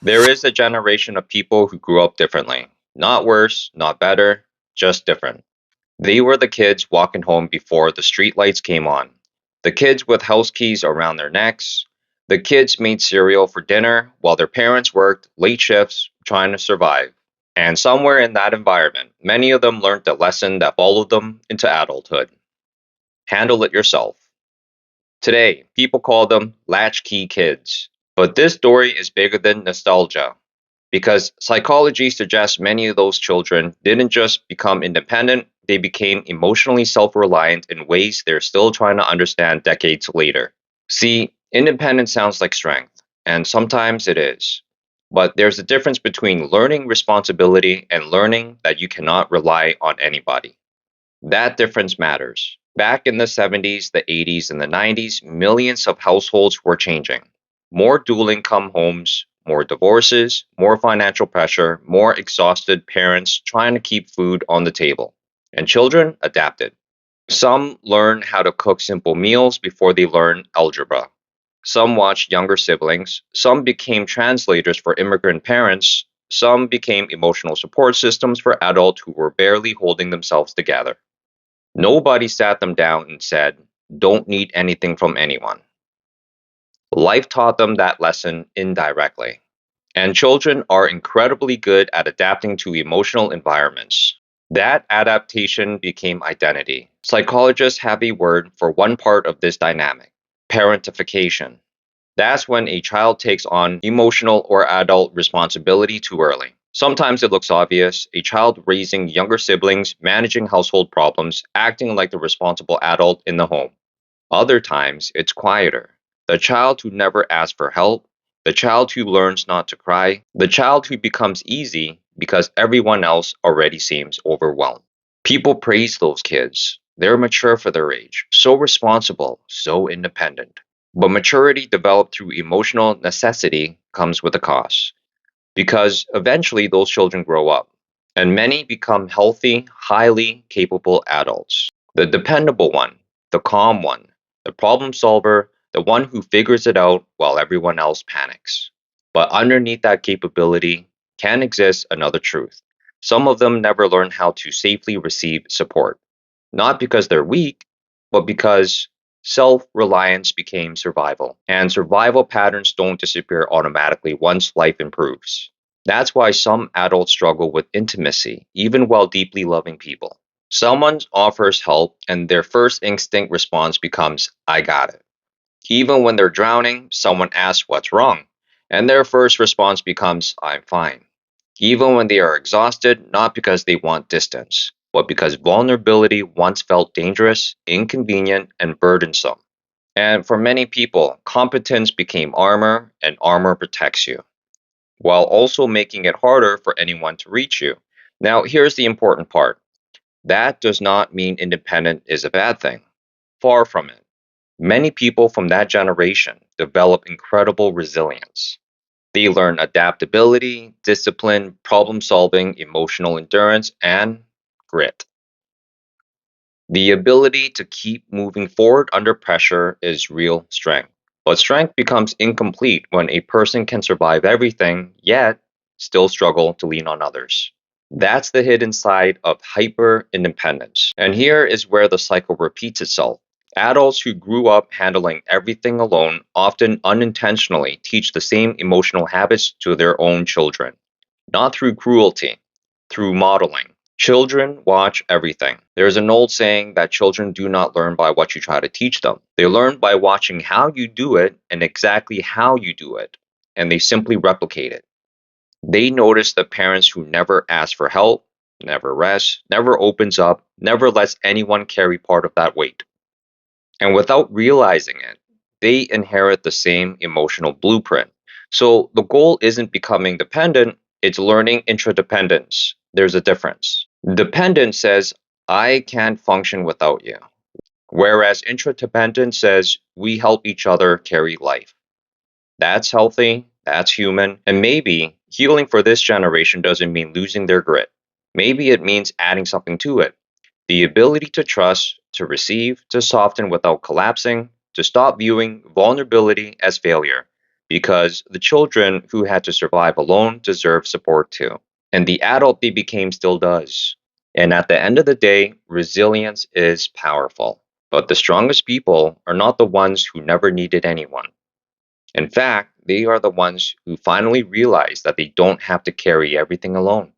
There is a generation of people who grew up differently. Not worse, not better, just different. They were the kids walking home before the streetlights came on. The kids with house keys around their necks. The kids made cereal for dinner while their parents worked late shifts trying to survive. And somewhere in that environment, many of them learned the lesson that followed them into adulthood. Handle it yourself. Today, people call them latchkey kids. But this story is bigger than nostalgia because psychology suggests many of those children didn't just become independent, they became emotionally self reliant in ways they're still trying to understand decades later. See, independence sounds like strength, and sometimes it is. But there's a difference between learning responsibility and learning that you cannot rely on anybody. That difference matters. Back in the 70s, the 80s, and the 90s, millions of households were changing. More dual income homes, more divorces, more financial pressure, more exhausted parents trying to keep food on the table. And children adapted. Some learned how to cook simple meals before they learned algebra. Some watched younger siblings. Some became translators for immigrant parents. Some became emotional support systems for adults who were barely holding themselves together. Nobody sat them down and said, don't need anything from anyone. Life taught them that lesson indirectly. And children are incredibly good at adapting to emotional environments. That adaptation became identity. Psychologists have a word for one part of this dynamic: parentification. That's when a child takes on emotional or adult responsibility too early. Sometimes it looks obvious: a child raising younger siblings, managing household problems, acting like the responsible adult in the home. Other times, it's quieter. The child who never asks for help, the child who learns not to cry, the child who becomes easy because everyone else already seems overwhelmed. People praise those kids. They're mature for their age, so responsible, so independent. But maturity developed through emotional necessity comes with a cost, because eventually those children grow up, and many become healthy, highly capable adults. The dependable one, the calm one, the problem solver, the one who figures it out while everyone else panics. But underneath that capability can exist another truth. Some of them never learn how to safely receive support, not because they're weak, but because self reliance became survival, and survival patterns don't disappear automatically once life improves. That's why some adults struggle with intimacy, even while deeply loving people. Someone offers help, and their first instinct response becomes, I got it. Even when they're drowning, someone asks what's wrong, and their first response becomes, I'm fine. Even when they are exhausted, not because they want distance, but because vulnerability once felt dangerous, inconvenient, and burdensome. And for many people, competence became armor, and armor protects you, while also making it harder for anyone to reach you. Now, here's the important part: that does not mean independent is a bad thing. Far from it. Many people from that generation develop incredible resilience. They learn adaptability, discipline, problem solving, emotional endurance, and grit. The ability to keep moving forward under pressure is real strength. But strength becomes incomplete when a person can survive everything, yet still struggle to lean on others. That's the hidden side of hyper independence. And here is where the cycle repeats itself. Adults who grew up handling everything alone often unintentionally teach the same emotional habits to their own children, not through cruelty, through modeling. Children watch everything. There's an old saying that children do not learn by what you try to teach them. They learn by watching how you do it and exactly how you do it, and they simply replicate it. They notice the parents who never ask for help, never rests, never opens up, never lets anyone carry part of that weight. And without realizing it, they inherit the same emotional blueprint. So the goal isn't becoming dependent, it's learning interdependence. There's a difference. Dependence says, I can't function without you. Whereas interdependence says, we help each other carry life. That's healthy, that's human, and maybe healing for this generation doesn't mean losing their grit. Maybe it means adding something to it: the ability to trust, to receive, to soften without collapsing, to stop viewing vulnerability as failure. because the children who had to survive alone deserve support too. And the adult they became still does. And at the end of the day, resilience is powerful. But the strongest people are not the ones who never needed anyone. In fact, they are the ones who finally realize that they don't have to carry everything alone.